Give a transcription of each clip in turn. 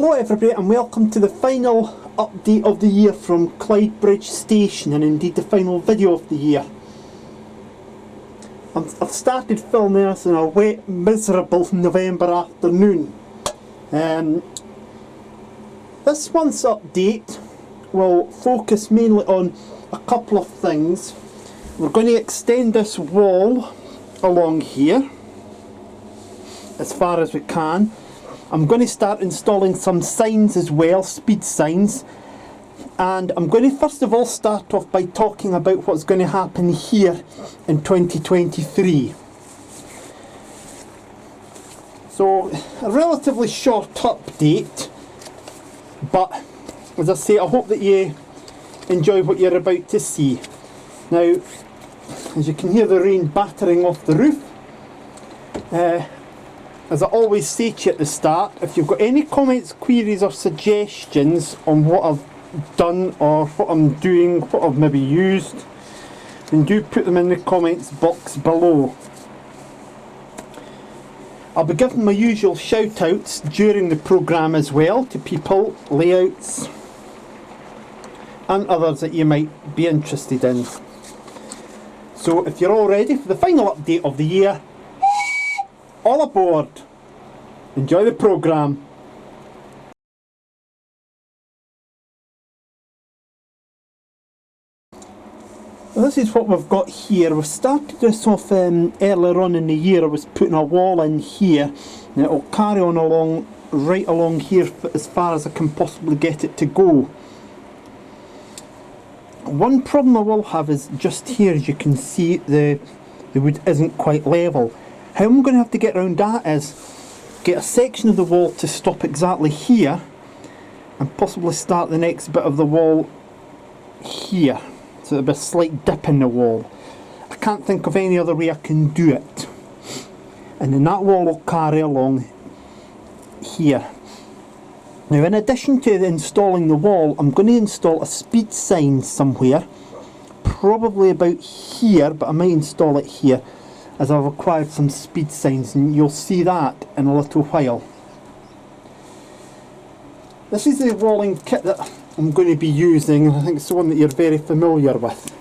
Hello everybody and welcome to the final update of the year from Clydebridge station, and indeed the final video of the year. I've started filming this on a wet, miserable November afternoon. This month's update will focus mainly on a couple of things. We're going to extend this wall along here as far as we can. I'm going to start installing some signs as well, speed signs, and I'm going to first of all start off by talking about what's going to happen here in 2023. So a relatively short update, but as I say, I hope that you enjoy what you're about to see. Now, as you can hear the rain battering off the roof, as I always say to you at the start, if you've got any comments, queries or suggestions on what I've done or what I'm doing, what I've maybe used, then do put them in the comments box below. I'll be giving my usual shout outs during the programme as well to people, layouts and others that you might be interested in. So if you're all ready for the final update of the year, all aboard! Enjoy the programme. Well, this is what we've got here. We've started this off earlier on in the year. I was putting a wall in here, and it'll carry on along, right along here as far as I can possibly get it to go. One problem I will have is just here, as you can see, the wood isn't quite level. How I'm going to have to get around that is get a section of the wall to stop exactly here and possibly start the next bit of the wall here, so there'll be a slight dip in the wall. I can't think of any other way I can do it, and then that wall will carry along here. Now, in addition to installing the wall, I'm going to install a speed sign somewhere, probably about here, but I might install it here, as I've acquired some speed signs, and you'll see that in a little while. This is the walling kit that I'm going to be using. I think it's the one that you're very familiar with.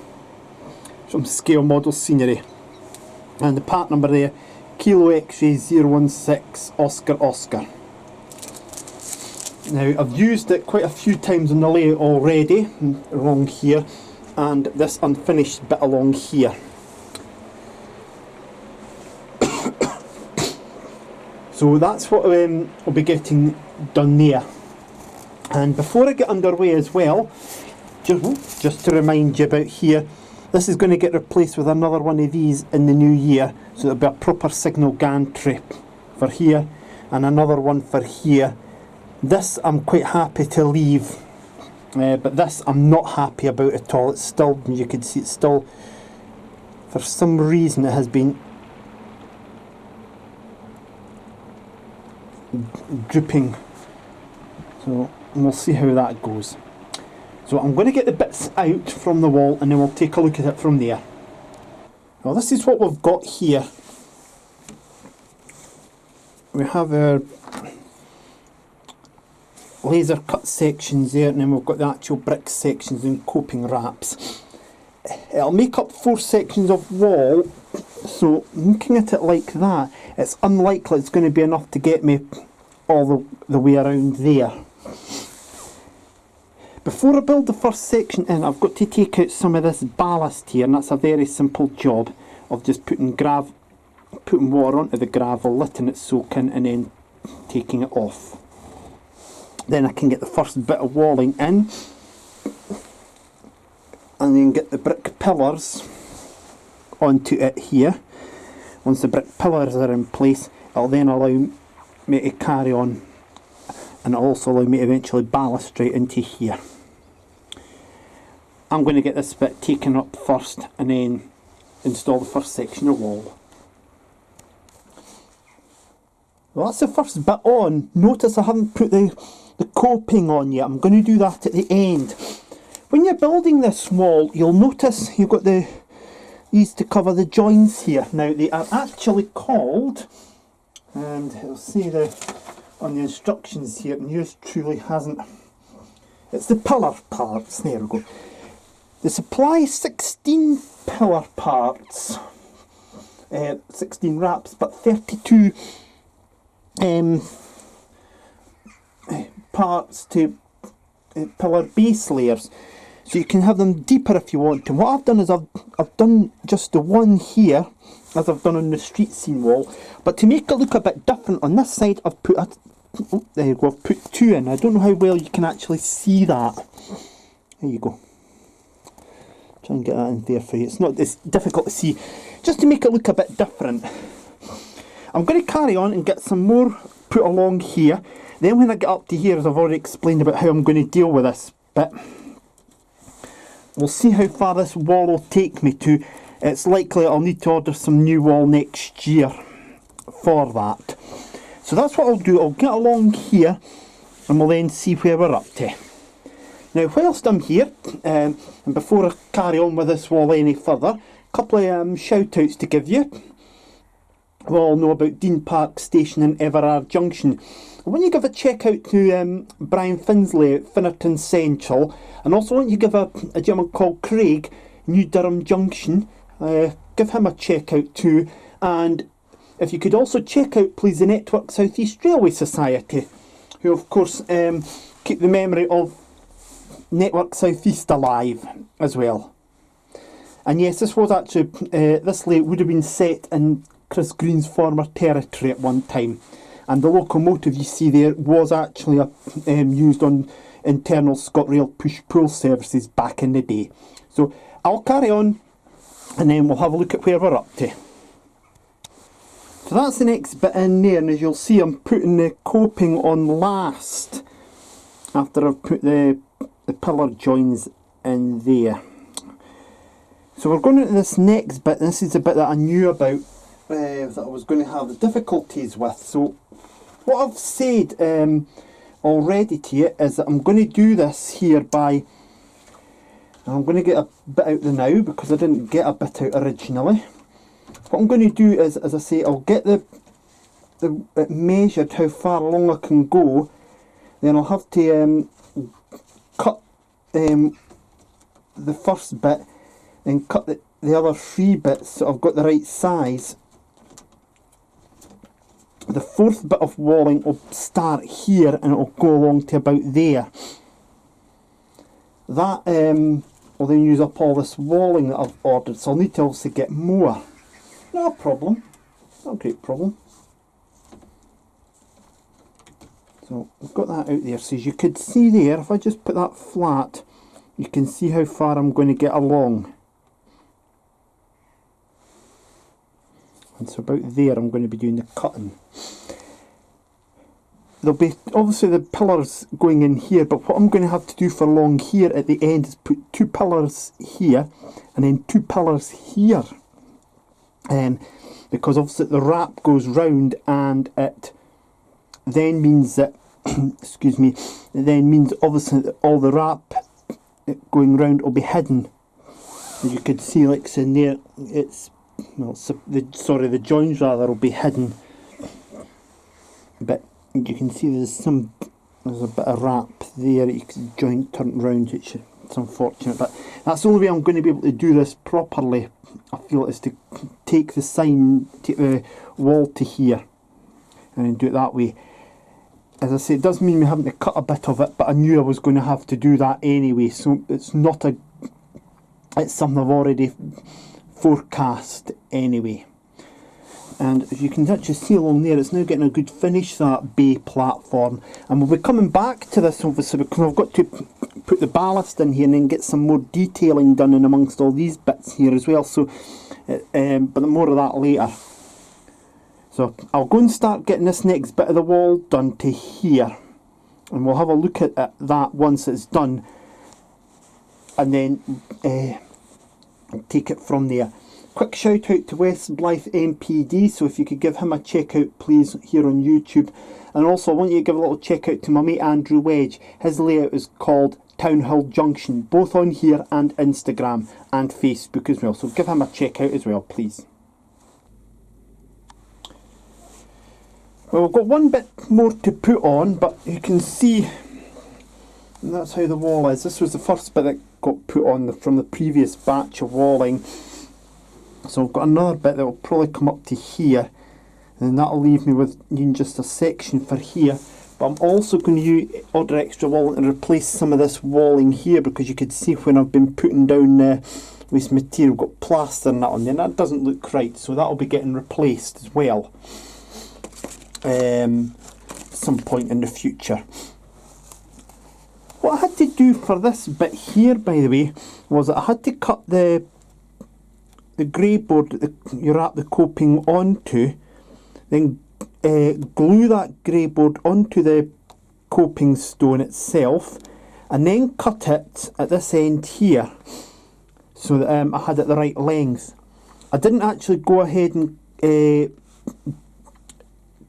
Some scale model scenery. And the part number there, Kilo X-ray 016 Oscar Oscar. Now, I've used it quite a few times on the layout already, along here, and this unfinished bit along here. So that's what we'll be getting done there. And before I get underway as well, just to remind you about here, this is going to get replaced with another one of these in the new year. So there'll be a proper signal gantry for here and another one for here. This I'm quite happy to leave, but this I'm not happy about at all. It's still, as you can see, it's still, for some reason, it has been drooping, so we'll see how that goes. So I'm going to get the bits out from the wall and then we'll take a look at it from there. Well, this is what we've got here. We have our laser cut sections there, and then we've got the actual brick sections and coping wraps. It'll make up 4 sections of wall, so looking at it like that, it's unlikely it's going to be enough to get me all the way around there. Before I build the first section in, I've got to take out some of this ballast here, and that's a very simple job of just putting water onto the gravel, letting it soak in, and then taking it off. Then I can get the first bit of walling in, and then get the brick pillars onto it here. Once the brick pillars are in place, it'll then allow me to carry on, and it'll also allow me to eventually ballast straight into here. I'm going to get this bit taken up first and then install the first section of wall. Well, that's the first bit on. Notice I haven't put the coping on yet. I'm going to do that at the end. When you're building this wall, you'll notice you've got these to cover the joints here. Now, they are actually called, and you'll see the on the instructions here, and yours truly hasn't. It's the pillar parts, there we go. They supply 16 pillar parts, 16 wraps, but 32 parts to pillar base layers. So you can have them deeper if you want to. What I've done is I've done just the one here, as I've done on the street scene wall. But to make it look a bit different, on this side I've put there you go, I've put 2 in. I don't know how well you can actually see that. There you go. Try and get that in there for you. It's difficult to see. Just to make it look a bit different. I'm going to carry on and get some more put along here. Then when I get up to here, as I've already explained about how I'm going to deal with this bit, we'll see how far this wall will take me to. It's likely I'll need to order some new wall next year for that. So that's what I'll do. I'll get along here and we'll then see where we're up to. Now whilst I'm here, and before I carry on with this wall any further, a couple of shout outs to give you. We all know about Dean Park Station and Everard Junction. I want you to give a check out to Brian Finsley at Finnerton Central, and also I want you to give a gentleman called Craig, New Durham Junction, give him a check out too. And if you could also check out please the Network South East Railway Society, who of course keep the memory of Network South East alive as well. And yes, this was actually, this lake would have been set in Chris Green's former territory at one time, and the locomotive you see there was actually used on internal ScotRail push-pull services back in the day. So I'll carry on and then we'll have a look at where we're up to. So that's the next bit in there, and as you'll see I'm putting the coping on last after I've put the pillar joins in there. So we're going into this next bit, and this is the bit that I knew about that I was going to have the difficulties with. So what I've said already to you is that I'm going to do this here by, I'm going to get a bit out the now because I didn't get a bit out originally. What I'm going to do is, as I say, I'll get it measured how far along I can go, then I'll have to cut the first bit and cut the other 3 bits so I've got the right size. The 4th bit of walling will start here and it'll go along to about there. That will then use up all this walling that I've ordered, so I'll need to also get more. Not a problem, not a great problem. So I've got that out there, so as you could see there, if I just put that flat, you can see how far I'm going to get along. And so about there I'm going to be doing the cutting. There'll be obviously the pillars going in here, but what I'm going to have to do for along here at the end is put 2 pillars here and then 2 pillars here. Because obviously the wrap goes round, and it then means that excuse me, it then means obviously that all the wrap going round will be hidden. As you can see, like it's in there, it's, well, the joins rather will be hidden, but you can see there's a bit of wrap there. You can joint turn round, which it's unfortunate, but that's the only way I'm going to be able to do this properly, I feel, is to take the wall to here and then do it that way. As I say, it does mean me having to cut a bit of it, but I knew I was going to have to do that anyway, so it's something I've already forecast anyway. And as you can actually see along there, it's now getting a good finish, that bay platform, and we'll be coming back to this obviously because I've got to put the ballast in here and then get some more detailing done in amongst all these bits here as well, so but more of that later. So I'll go and start getting this next bit of the wall done to here, and we'll have a look at that once it's done, and then take it from there. Quick shout out to West Blythe MPD, so if you could give him a check out please here on YouTube. And also I want you to give a little check out to my mate Andrew Wedge. His layout is called Town Hill Junction, both on here and Instagram and Facebook as well, so give him a check out as well please. Well, we've got one bit more to put on, but you can see that's how the wall is. This was the first bit that got put on from the previous batch of walling. So I've got another bit that will probably come up to here, and then that'll leave me with just a section for here. But I'm also going to order extra walling and replace some of this walling here, because you could see when I've been putting down this material, got plaster and that on there, and that doesn't look right, so that'll be getting replaced as well some point in the future. What I had to do for this bit here, by the way, was that I had to cut the grey board that you wrap the coping onto, then glue that grey board onto the coping stone itself, and then cut it at this end here so that I had it the right length. I didn't actually go ahead and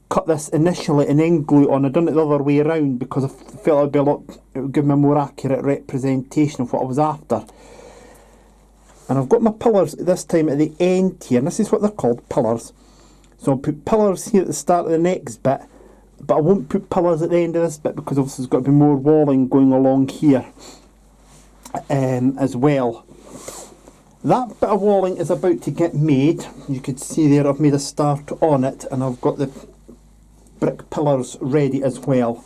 cut this initially and then glue it on. I done it the other way around because I felt it would give me a more accurate representation of what I was after. And I've got my pillars this time at the end here, and this is what they're called, pillars. So I'll put pillars here at the start of the next bit, but I won't put pillars at the end of this bit because obviously there's got to be more walling going along here as well. That bit of walling is about to get made. You can see there I've made a start on it, and I've got the brick pillars ready as well.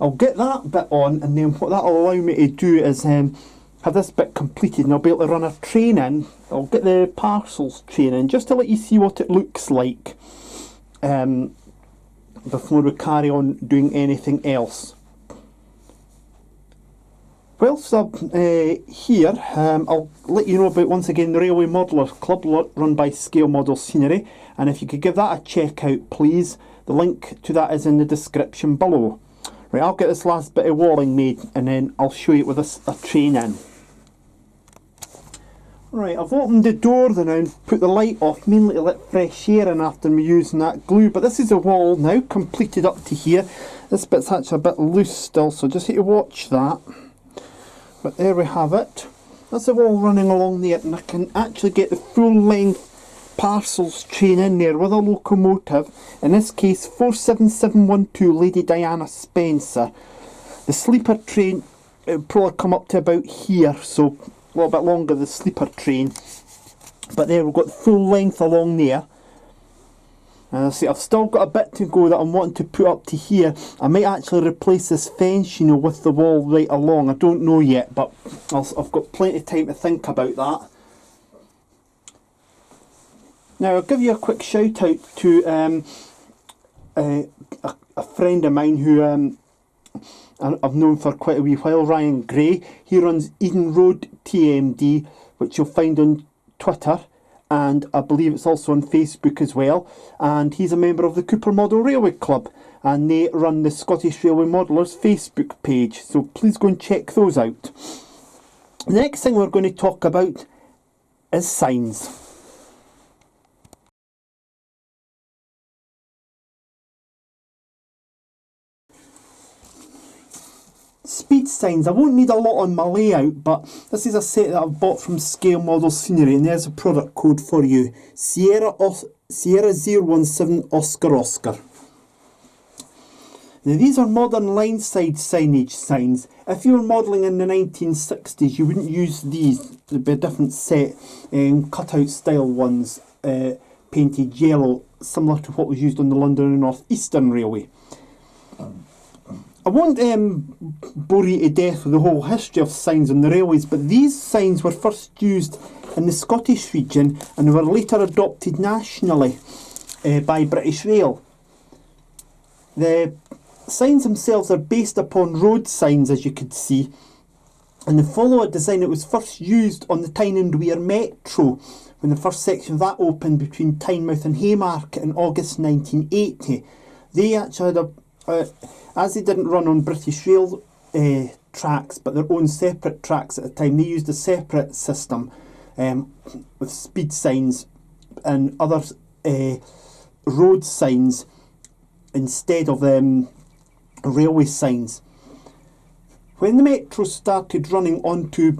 I'll get that bit on, and then what that'll allow me to do is have this bit completed, and I'll be able to run a train in. I'll get the parcels train in just to let you see what it looks like before we carry on doing anything else. Whilst I'm here, I'll let you know about, once again, the Railway Modelers Club run by Scale Model Scenery, and if you could give that a check out please. The link to that is in the description below. Right, I'll get this last bit of walling made, and then I'll show you with a train in. Right, I've opened the door now and put the light off, mainly to let fresh air in after me using that glue. But this is the wall now, completed up to here. This bit's actually a bit loose still, so just need to watch that. But there we have it. That's the wall running along there, and I can actually get the full length parcels train in there with a locomotive. In this case, 47712 Lady Diana Spencer. The sleeper train, it would probably come up to about here, so a little bit longer, the sleeper train. But there we've got the full length along there. And I see I've still got a bit to go that I'm wanting to put up to here. I might actually replace this fence, you know, with the wall right along. I don't know yet, but I've got plenty of time to think about that. Now I'll give you a quick shout out to a friend of mine who I've known for quite a wee while, Ryan Gray. He runs Eden Road TMD, which you'll find on Twitter, and I believe it's also on Facebook as well. And he's a member of the Cooper Model Railway Club, and they run the Scottish Railway Modelers Facebook page, so please go and check those out. The next thing we're going to talk about is signs. Speed signs. I won't need a lot on my layout, but this is a set that I've bought from Scale Model Scenery, and there's a product code for you. Sierra 017 Oscar Oscar. Now these are modern line side signage signs. If you were modelling in the 1960s, you wouldn't use these. There'd be a different set, cut-out style ones, painted yellow, similar to what was used on the London and North Eastern Railway. I won't bore you to death with the whole history of signs on the railways, but these signs were first used in the Scottish region and were later adopted nationally by British Rail. The signs themselves are based upon road signs, as you could see, and they follow a design that was first used on the Tyne and Wear Metro when the first section of that opened between Tynemouth and Haymarket in August 1980. They actually had as they didn't run on British Rail tracks, but their own separate tracks at the time, they used a separate system with speed signs and other road signs instead of railway signs. When the Metro started running onto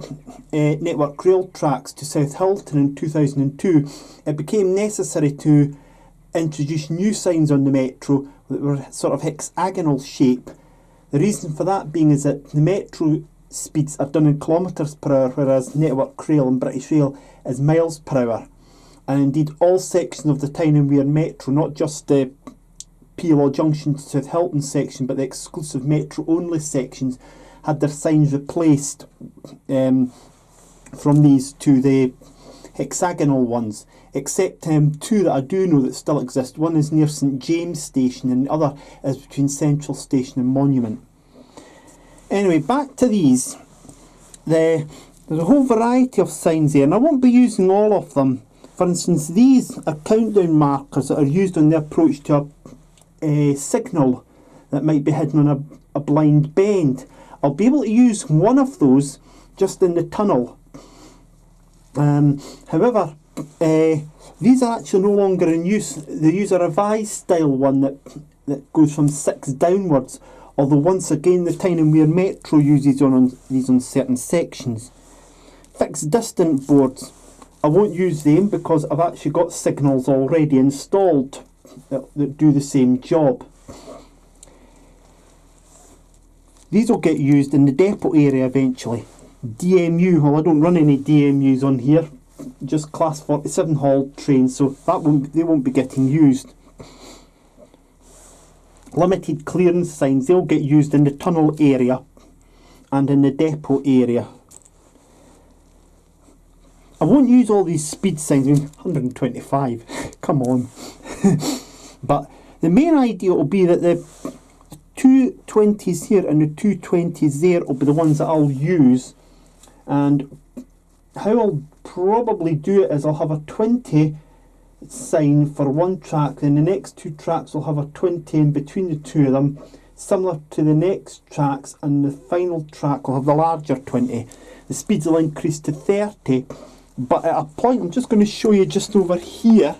Network Rail tracks to South Hilton in 2002, it became necessary to introduced new signs on the Metro that were sort of hexagonal shape. The reason for that being is that the Metro speeds are done in kilometres per hour, whereas Network Rail and British Rail is miles per hour. And indeed all sections of the Tyne and Wear Metro, not just the Peelaw Junction to South Hilton section, but the exclusive Metro only sections, had their signs replaced from these to the hexagonal ones, except two that I do know that still exist. One is near St James Station and the other is between Central Station and Monument. Anyway, back to these. There's a whole variety of signs there, and I won't be using all of them. For instance, these are countdown markers that are used on the approach to a signal that might be hidden on a blind bend. I'll be able to use one of those just in the tunnel. However, these are actually no longer in use. They use a revised style one that goes from 6 downwards, although once again the Tyne and Wear Metro uses these on certain sections. Fixed distant boards, I won't use them because I've actually got signals already installed that do the same job. These will get used in the depot area eventually. DMU, well I don't run any DMUs on here, just class 47 hauled trains, so they won't be getting used. Limited clearance signs, they'll get used in the tunnel area and in the depot area. I won't use all these speed signs, I mean 125, come on. But the main idea will be that the 220s here and the 220s there will be the ones that I'll use. And how I'll probably do it is I'll have a 20 sign for one track, then the next 2 tracks will have a 20 in between the 2 of them, similar to the next tracks, and the final track will have the larger 20. The speeds will increase to 30, but at a point, I'm just going to show you just over here,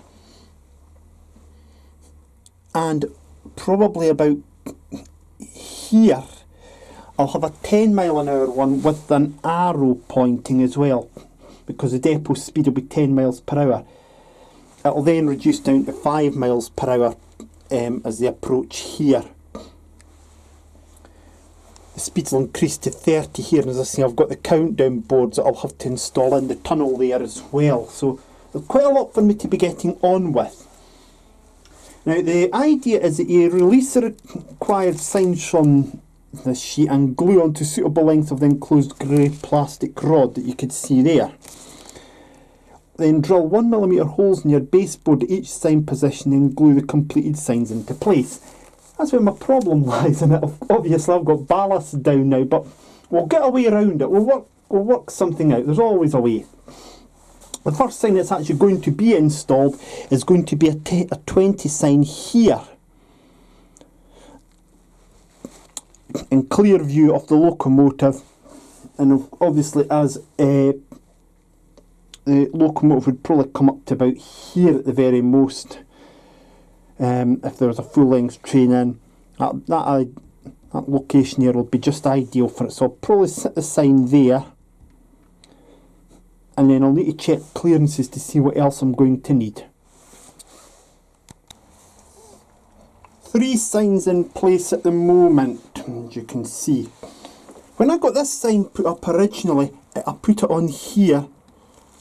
and probably about here, I'll have a 10 mile an hour one with an arrow pointing as well, because the depot speed will be 10 miles per hour. It'll then reduce down to 5 miles per hour as they approach here. The speeds will increase to 30 here, and as I say, I've got the countdown boards that I'll have to install in the tunnel there as well. So there's quite a lot for me to be getting on with. Now the idea is that you release the required signs from this sheet and glue onto suitable length of the enclosed grey plastic rod that you can see there. Then drill 1mm holes in your baseboard at each sign position and glue the completed signs into place. That's where my problem lies in it. Obviously I've got ballast down now, but we'll get a way around it. We'll work something out. There's always a way. The first sign that's actually going to be installed is going to be a 20 sign here, in clear view of the locomotive, and obviously as the locomotive would probably come up to about here at the very most, if there was a full length train in. That location here would be just ideal for it, so I'll probably set the sign there, and then I'll need to check clearances to see what else I'm going to need. 3 signs in place at the moment, as you can see. When I got this sign put up originally, I put it on here,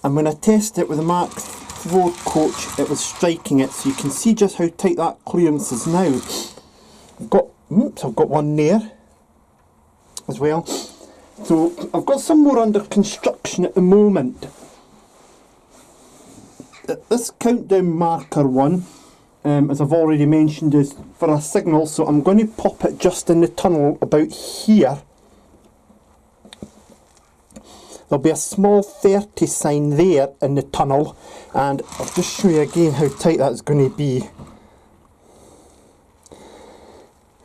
and when I tested it with the Mark IV coach, it was striking it, so you can see just how tight that clearance is now. I've got one there as well. So I've got some more under construction at the moment. This countdown marker one, as I've already mentioned, is for a signal, so I'm going to pop it just in the tunnel about here. There'll be a small 30 sign there in the tunnel, and I'll just show you again how tight that's going to be.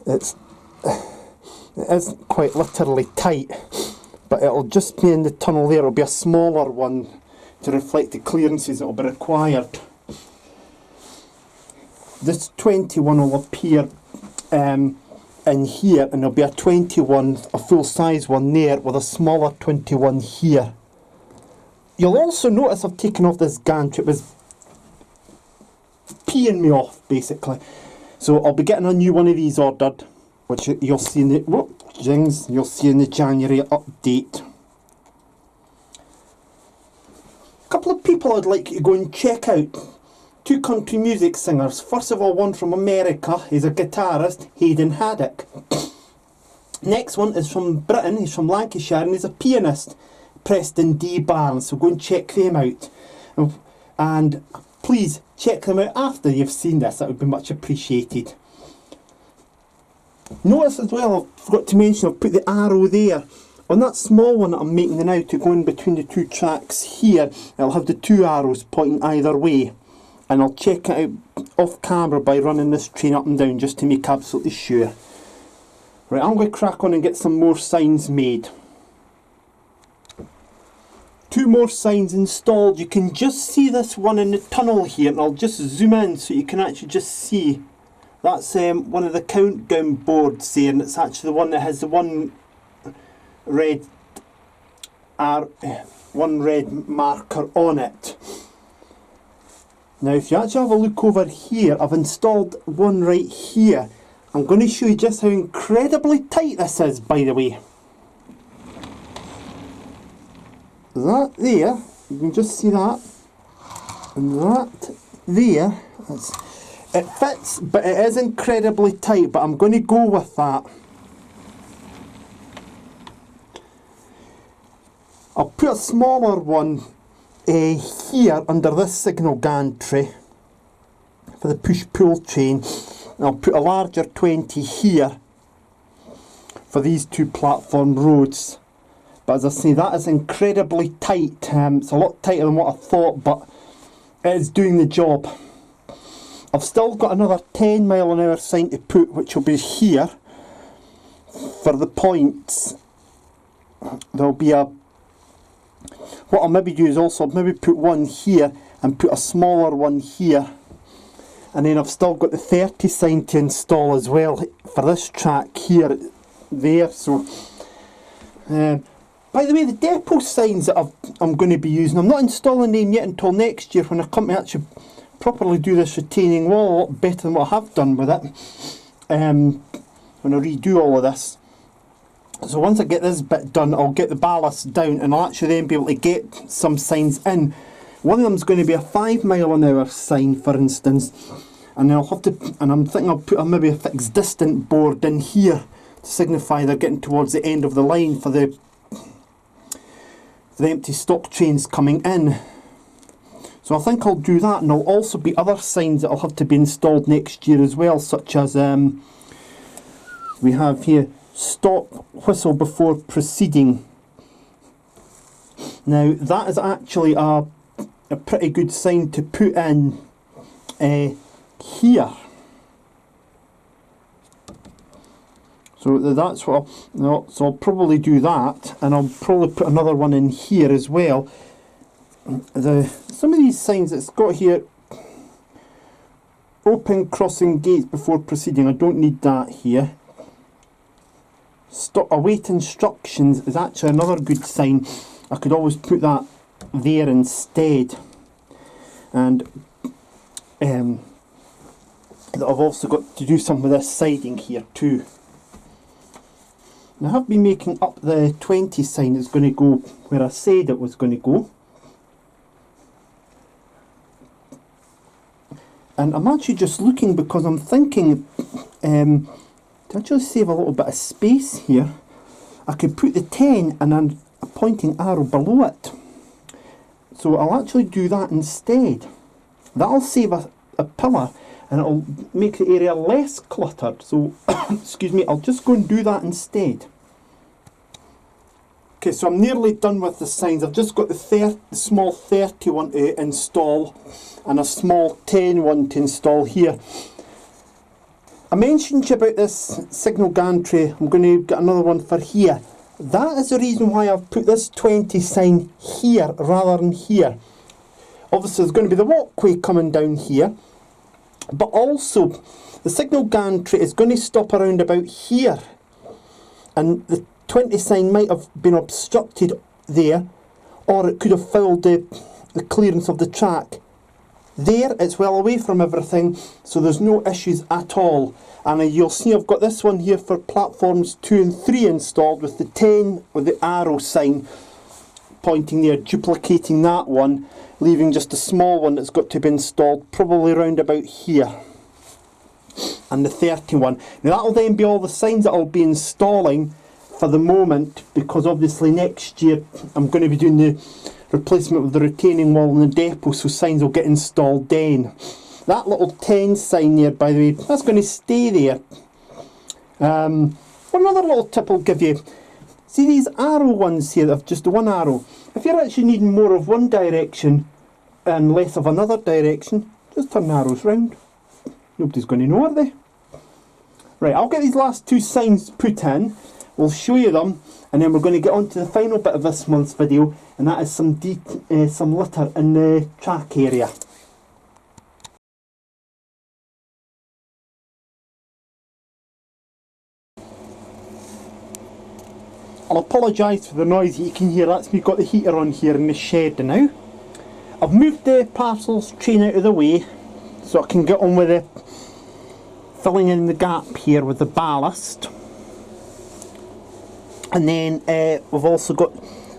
It isn't quite literally tight, but it'll just be in the tunnel there. It'll be a smaller one to reflect the clearances that will be required. This 21 will appear in here, and there'll be a 21, a full size one there, with a smaller 21 here. You'll also notice I've taken off this gantry. It was teeing me off, basically. So I'll be getting a new one of these ordered, which you'll see in the you'll see in the January update. A couple of people I'd like you to go and check out. Two country music singers. First of all, one from America. He's a guitarist, Hayden Haddock. Next one is from Britain. He's from Lancashire and he's a pianist, Preston D. Barnes. So go and check them out. And please check them out after you've seen this. That would be much appreciated. Notice as well, I forgot to mention, I've put the arrow there. On that small one that I'm making now to go in between the two tracks here, I'll have the two arrows pointing either way. And I'll check it out off camera by running this train up and down just to make absolutely sure. Right, I'm going to crack on and get some more signs made. Two more signs installed. You can just see this one in the tunnel here, and I'll just zoom in so you can actually just see. That's one of the countdown boards there, and it's actually the one that has the one red marker on it. Now if you actually have a look over here, I've installed one right here. I'm going to show you just how incredibly tight this is, by the way. That there, you can just see that, and that there, it fits, but it is incredibly tight, but I'm going to go with that. I'll put a smaller one here under this signal gantry for the push-pull chain. And I'll put a larger 20 here for these two platform roads. But as I say, that is incredibly tight. It's a lot tighter than what I thought, but it is doing the job. I've still got another 10 mile an hour sign to put, which will be here for the points. There'll be a... What I'll maybe do is also maybe put one here and put a smaller one here. And then I've still got the 30 sign to install as well for this track here, there. So, by the way, the depot signs that I'm going to be using, I'm not installing them yet until next year when I come to actually properly do this retaining wall a lot better than what I have done with it. When I redo all of this. So once I get this bit done, I'll get the ballast down and I'll actually then be able to get some signs in. One of them is going to be a 5 mile an hour sign, for instance, and I'll have to, and I'm thinking I'll put maybe a fixed distant board in here to signify they're getting towards the end of the line for the empty stock trains coming in. So I think I'll do that, and there'll also be other signs that will have to be installed next year as well, such as we have here, stop whistle before proceeding. Now that is actually a pretty good sign to put in here. So that's what so I'll probably do that, and I'll probably put another one in here as well. Some of these signs it's got here, open crossing gates before proceeding, I don't need that here. Stop, await instructions is actually another good sign. I could always put that there instead. And I've also got to do something with this siding here too. Now I have been making up the 20 sign that's going to go where I said it was going to go. And I'm actually just looking because I'm thinking to actually save a little bit of space here, I could put the 10 and then a pointing arrow below it. So I'll actually do that instead. That'll save a pillar and it'll make the area less cluttered. So, excuse me, I'll just go and do that instead. Okay, so I'm nearly done with the signs. I've just got the small 30 one to install and a small 10 one to install here. I mentioned to you about this signal gantry. I'm going to get another one for here. That is the reason why I've put this 20 sign here rather than here. Obviously there's going to be the walkway coming down here, but also the signal gantry is going to stop around about here, and the 20 sign might have been obstructed there, or it could have filled the clearance of the track there. It's well away from everything, so there's no issues at all. And you'll see I've got this one here for platforms 2 and 3 installed with the 10 with the arrow sign pointing there, duplicating that one, leaving just a small one that's got to be installed probably around about here. And the 31. Now that'll then be all the signs that I'll be installing for the moment, because obviously next year I'm going to be doing the replacement of the retaining wall in the depot, so signs will get installed then. That little 10 sign there, by the way, that's going to stay there. One other little tip I'll give you. See these arrow ones here, they've just one arrow. If you're actually needing more of one direction and less of another direction, just turn the arrows round. Nobody's going to know, are they? Right, I'll get these last 2 signs put in. We'll show you them, and then we're going to get on to the final bit of this month's video, and that is some litter in the track area. I'll apologise for the noise that you can hear. That's me got the heater on here in the shed now. I've moved the parcels train out of the way so I can get on with the filling in the gap here with the ballast. And then we've also got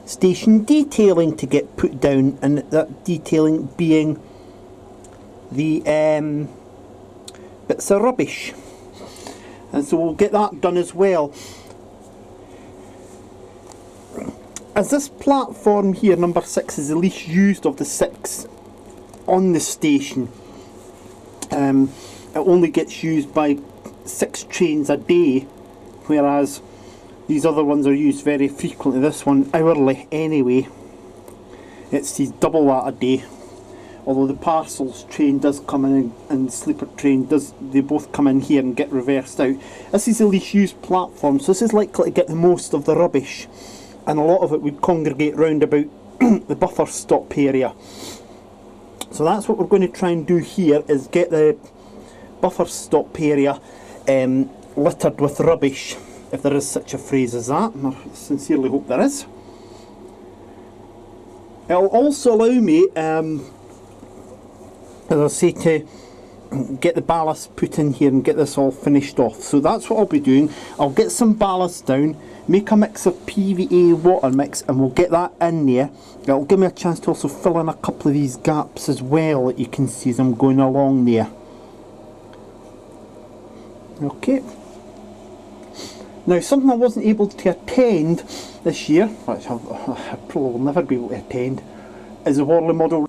station detailing to get put down, and that detailing being the bits of rubbish. And so we'll get that done as well. As this platform here, number 6, is the least used of the 6 on the station, it only gets used by 6 trains a day, whereas these other ones are used very frequently. This one hourly anyway. It sees double that a day. Although the parcels train does come in and the sleeper train does, they both come in here and get reversed out. This is the least used platform, so this is likely to get the most of the rubbish. And a lot of it would congregate round about the buffer stop area. So that's what we're going to try and do here, is get the buffer stop area littered with rubbish, if there is such a phrase as that. I sincerely hope there is. It'll also allow me, as I say, to get the ballast put in here and get this all finished off. So that's what I'll be doing. I'll get some ballast down, make a mix of PVA water mix, and we'll get that in there. It'll give me a chance to also fill in a couple of these gaps as well that you can see as I'm going along there. Okay. Now, something I wasn't able to attend this year, which I probably will never be able to attend, is the Worley model.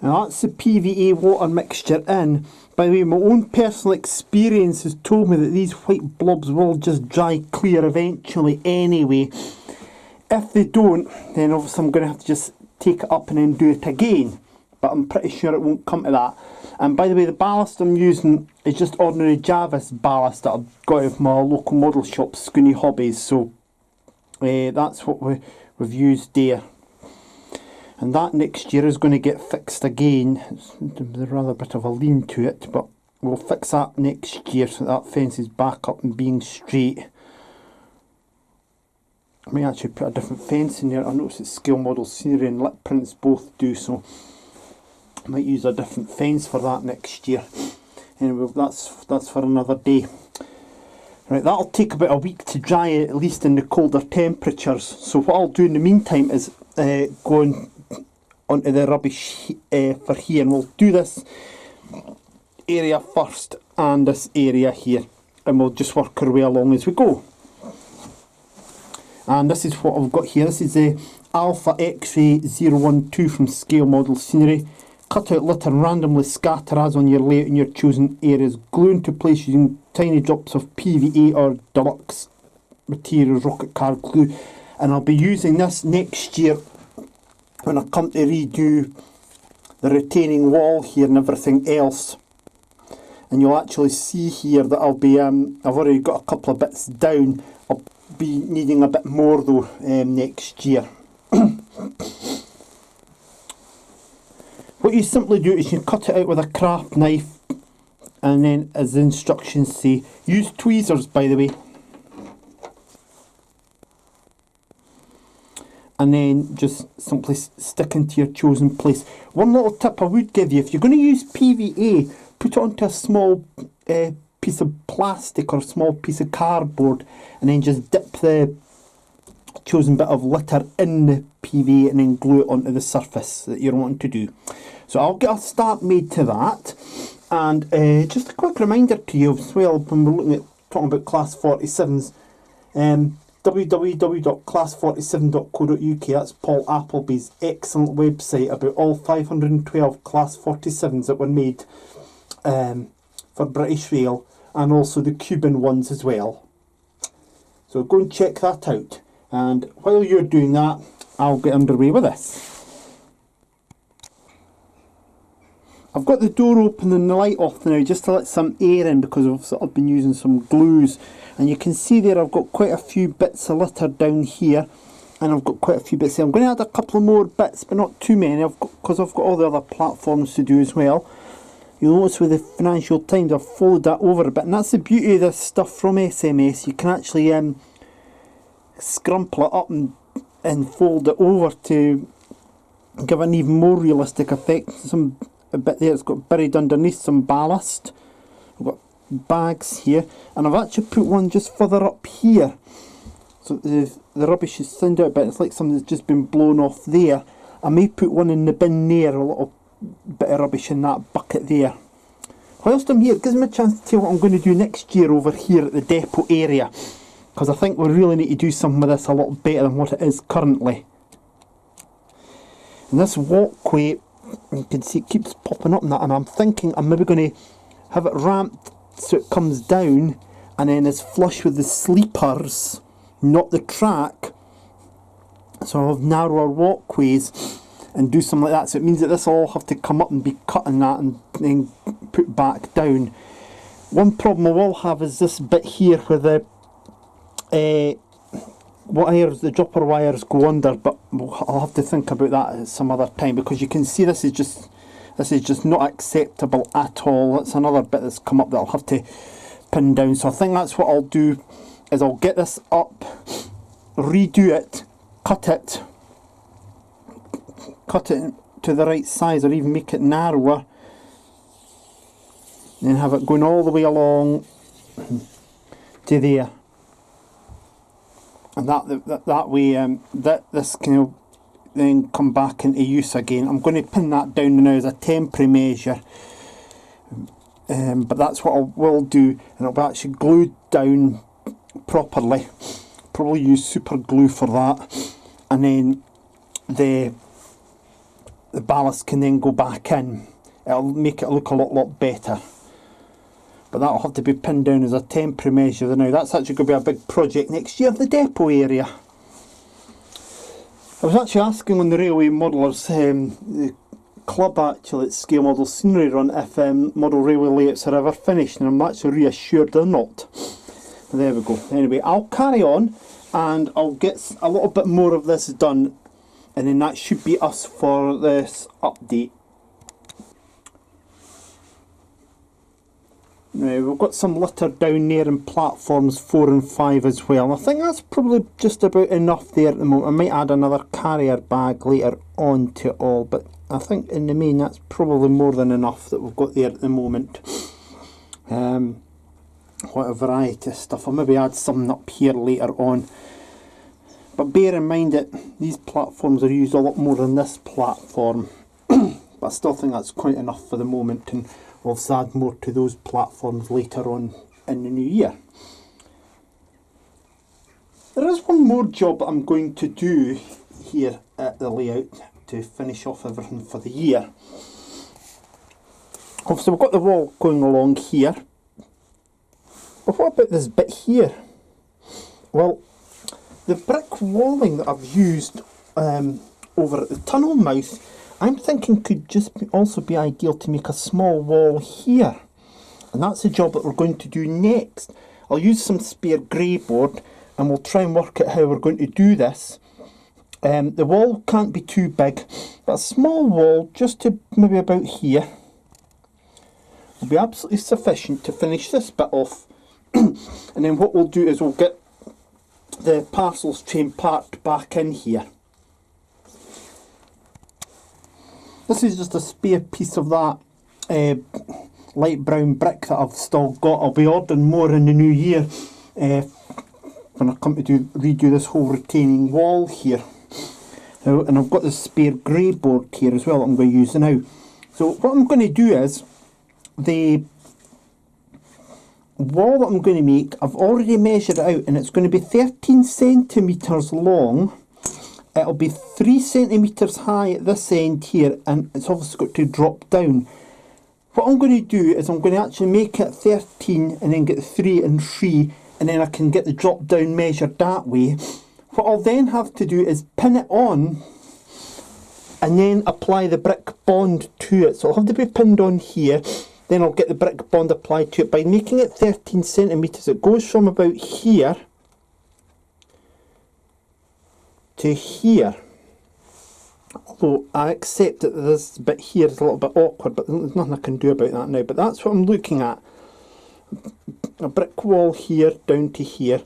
Now that's the PVA water mixture in. By the way, my own personal experience has told me that these white blobs will just dry clear eventually anyway. If they don't, then obviously I'm going to have to just take it up and then do it again. But I'm pretty sure it won't come to that. And by the way, the ballast I'm using is just ordinary Javis ballast that I've got out of my local model shop, Scooney Hobbies. So that's what we've used there. And that next year is going to get fixed again. There's a rather bit of a lean to it, but we'll fix that next year so that fence is back up and being straight. I may actually put a different fence in there. I noticed that Scale Model Scenery and Lip Prints both do, so I might use a different fence for that next year. Anyway, that's for another day. Right, that'll take about a week to dry, at least in the colder temperatures. So what I'll do in the meantime is go onto the rubbish for here, and we'll do this area first and this area here, and we'll just work our way along as we go. And this is what I've got here. This is the Alpha X-Ray 012 from Scale Model Scenery. Cut out litter and randomly scatter as on your layout in your chosen areas. Glue into place using tiny drops of PVA or deluxe materials, rocket card glue. And I'll be using this next year when I come to redo the retaining wall here and everything else. And you'll actually see here that I'll be, I've already got a couple of bits down. I'll be needing a bit more though next year. What you simply do is you cut it out with a craft knife, and then, as the instructions say, use tweezers, by the way. and then just simply stick into your chosen place. One little tip I would give you, if you're going to use PVA, put it onto a small piece of plastic or a small piece of cardboard, and then just dip the chosen bit of litter in the PVA and then glue it onto the surface that you're wanting to do. So I'll get a start made to that. And just a quick reminder to you as well, when we're looking at talking about Class 47s, www.class47.co.uk, that's Paul Appleby's excellent website about all 512 Class 47s that were made for British Rail, and also the Cuban ones as well. So go and check that out. And while you're doing that, I'll get underway with this. I've got the door open and the light off now just to let some air in, because I've sort of been using some glues. And you can see there I've got quite a few bits of litter down here, and I've got quite a few bits here. I'm going to add a couple of more bits, but not too many, because I've got all the other platforms to do as well. You'll notice with the Financial Times I've folded that over a bit, and that's the beauty of this stuff from SMS. You can actually scrumple it up and fold it over to give an even more realistic effect. A bit there, it's got buried underneath some ballast. I've got bags here, and I've actually put one just further up here, so the rubbish is thinned out a bit. It's like something that's just been blown off there. I may put one in the bin there, a little bit of rubbish in that bucket there. Whilst I'm here, it gives me a chance to tell what I'm going to do next year over here at the depot area, because I think we really need to do something with this a lot better than what it is currently. And this walkway, you can see it keeps popping up and that, and I'm thinking I'm maybe going to have it ramped so it comes down and then is flush with the sleepers, not the track. So I'll have narrower walkways and do something like that. So it means that this will all have to come up and be cut and that, and then put back down. One problem I will have is this bit here where the wires, the dropper wires go under, but I'll have to think about that at some other time, because you can see this is just not acceptable at all. That's another bit that's come up that I'll have to pin down. So I think that's what I'll do, is I'll get this up, redo it, cut it to the right size, or even make it narrower, and have it going all the way along to there. And that way, this can then come back into use again. I'm going to pin that down now as a temporary measure, but that's what I will do, and it'll be actually glued down properly. Probably use super glue for that, and then the ballast can then go back in. It'll make it look a lot better. But that'll have to be pinned down as a temporary measure. Now that's actually going to be a big project next year, the depot area. I was actually asking on the Railway Modellers, the club actually at Scale Model Scenery Run, if model railway layouts are ever finished, and I'm actually reassured they're not. But there we go. Anyway, I'll carry on and I'll get a little bit more of this done, and then that should be us for this update. Now we've got some litter down there in platforms 4 and 5 as well. I think that's probably just about enough there at the moment. I might add another carrier bag later on to it all, but I think in the main that's probably more than enough that we've got there at the moment. What a variety of stuff. I'll maybe add something up here later on. But bear in mind that these platforms are used a lot more than this platform. But I still think that's quite enough for the moment, and we'll add more to those platforms later on in the new year. There is one more job I'm going to do here at the layout to finish off everything for the year. Obviously we've got the wall going along here, but what about this bit here? Well, the brick walling that I've used over at the tunnel mouth, I'm thinking could just also be ideal to make a small wall here. And that's the job that we're going to do next. I'll use some spare grey board and we'll try and work out how we're going to do this. The wall can't be too big, but a small wall just to maybe about here will be absolutely sufficient to finish this bit off. And then what we'll do is we'll get the parcels train parked back in here. This is just a spare piece of that light brown brick that I've still got. I'll be ordering more in the new year when I come to redo this whole retaining wall here. And I've got this spare grey board here as well that I'm going to use now. So what I'm going to do is, the wall that I'm going to make, I've already measured it out, and it's going to be 13 centimetres long. It'll be 3 centimetres high at this end here, and it's obviously got to drop down. What I'm going to do is I'm going to actually make it 13 and then get 3 and 3, and then I can get the drop down measured that way. What I'll then have to do is pin it on and then apply the brick bond to it. So it'll have to be pinned on here, then I'll get the brick bond applied to it. By making it 13 centimetres, it goes from about here to here. Although I accept that this bit here is a little bit awkward, but there's nothing I can do about that now. But that's what I'm looking at. A brick wall here down to here.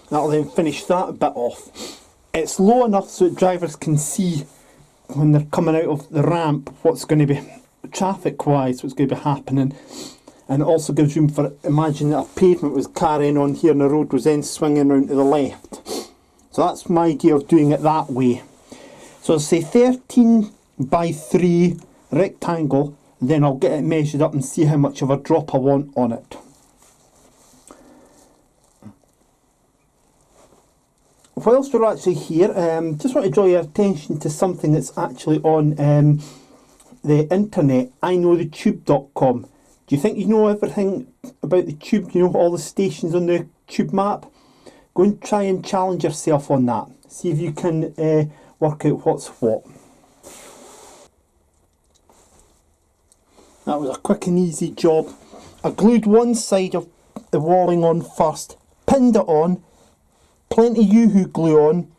That'll then finish that bit off. It's low enough so that drivers can see when they're coming out of the ramp what's going to be traffic wise, what's going to be happening. And it also gives room for, imagine that a pavement was carrying on here and the road was then swinging round to the left. So that's my idea of doing it that way. So I'll say 13 by 3 rectangle, then I'll get it measured up and see how much of a drop I want on it. Whilst we're actually here, just want to draw your attention to something that's actually on the internet, iknowthetube.com. Do you think you know everything about the tube? You know all the stations on the tube map? Go and try and challenge yourself on that. See if you can work out what's what. That was a quick and easy job. I glued one side of the walling on first, pinned it on, plenty Yoo-hoo glue on,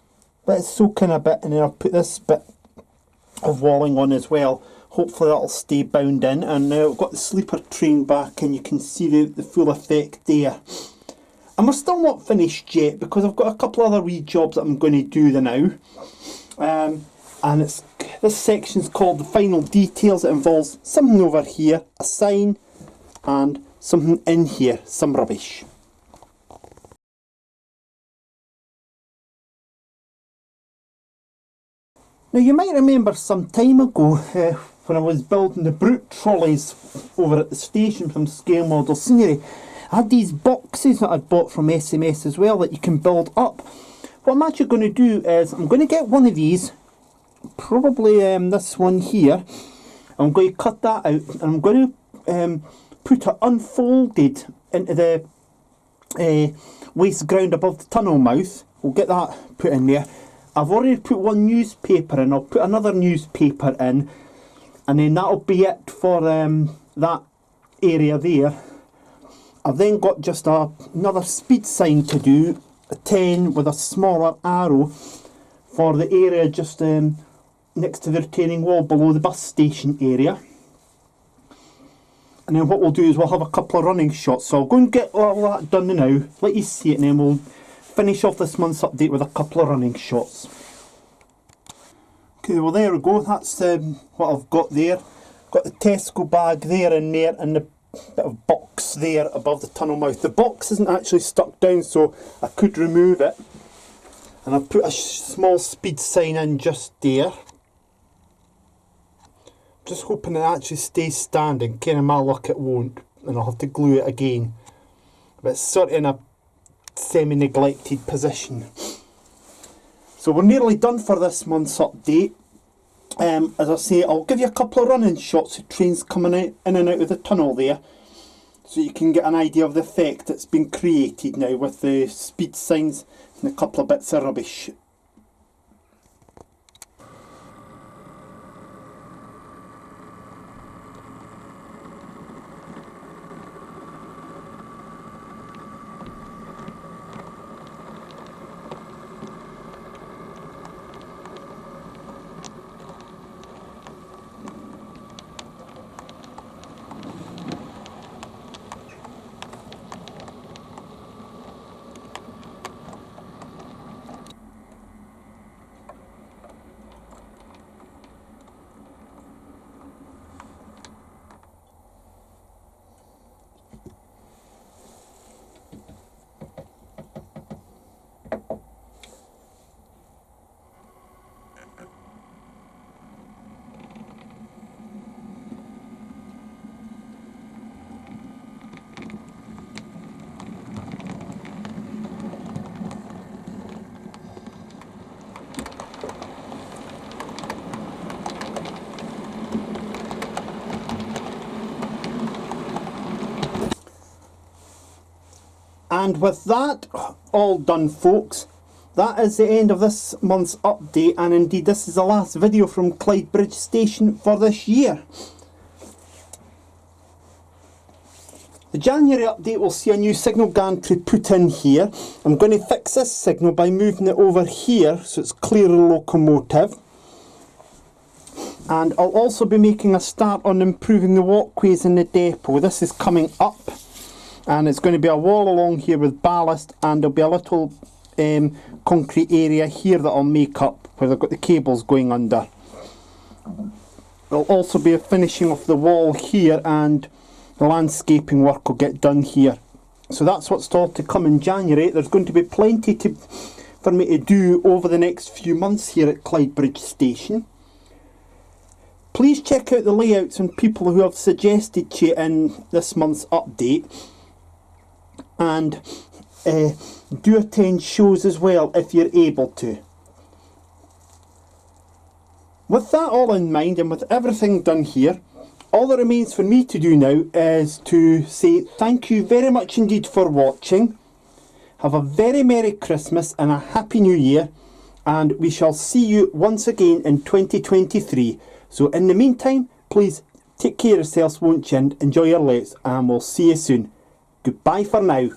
let it soak in a bit, and then I'll put this bit of walling on as well. Hopefully that'll stay bound in, and now I've got the sleeper train back and you can see the full effect there. And we're still not finished yet because I've got a couple other wee jobs that I'm going to do now. And this section's called the final details. It involves something over here, a sign, and something in here, some rubbish. Now you might remember some time ago when I was building the brute trolleys over at the station from Scale Model Scenery, I had these boxes that I'd bought from SMS as well that you can build up. What I'm actually going to do is I'm going to get one of these, probably this one here. I'm going to cut that out and I'm going to put it unfolded into the waste ground above the tunnel mouth. We'll get that put in there. I've already put one newspaper in, I'll put another newspaper in, and then that'll be it for that area there. I've then got just another speed sign to do, a 10 with a smaller arrow for the area just next to the retaining wall below the bus station area. And then what we'll do is we'll have a couple of running shots. So I'll go and get all that done now, let you see it, and then we'll finish off this month's update with a couple of running shots. Okay, well there we go, that's what I've got there. Got the Tesco bag there and there, and the bit of box there above the tunnel mouth. The box isn't actually stuck down, so I could remove it. And I've put a small speed sign in just there. Just hoping it actually stays standing. Kind of my luck it won't, and I'll have to glue it again. But it's sort of in a semi-neglected position. So we're nearly done for this month's update. As I say, I'll give you a couple of running shots of trains coming out, in and out of the tunnel there, so you can get an idea of the effect that's been created now with the speed signs and a couple of bits of rubbish. And with that all done, folks, that is the end of this month's update, and indeed this is the last video from Clydebridge Station for this year. The January update will see a new signal gantry put in here. I'm going to fix this signal by moving it over here so it's clear of locomotive. And I'll also be making a start on improving the walkways in the depot. This is coming up, and it's going to be a wall along here with ballast, and there'll be a little concrete area here that I'll make up where I've got the cables going under. There'll also be a finishing of the wall here, and the landscaping work will get done here. So that's what's still to come in January. There's going to be plenty for me to do over the next few months here at Clydebridge Station. Please check out the layouts and people who have suggested to you in this month's update, and do attend shows as well if you're able to. With that all in mind, and with everything done here, all that remains for me to do now is to say thank you very much indeed for watching. Have a very Merry Christmas and a Happy New Year, and we shall see you once again in 2023. So in the meantime, please take care of yourselves, won't you, and enjoy your lives, and we'll see you soon. Goodbye for now.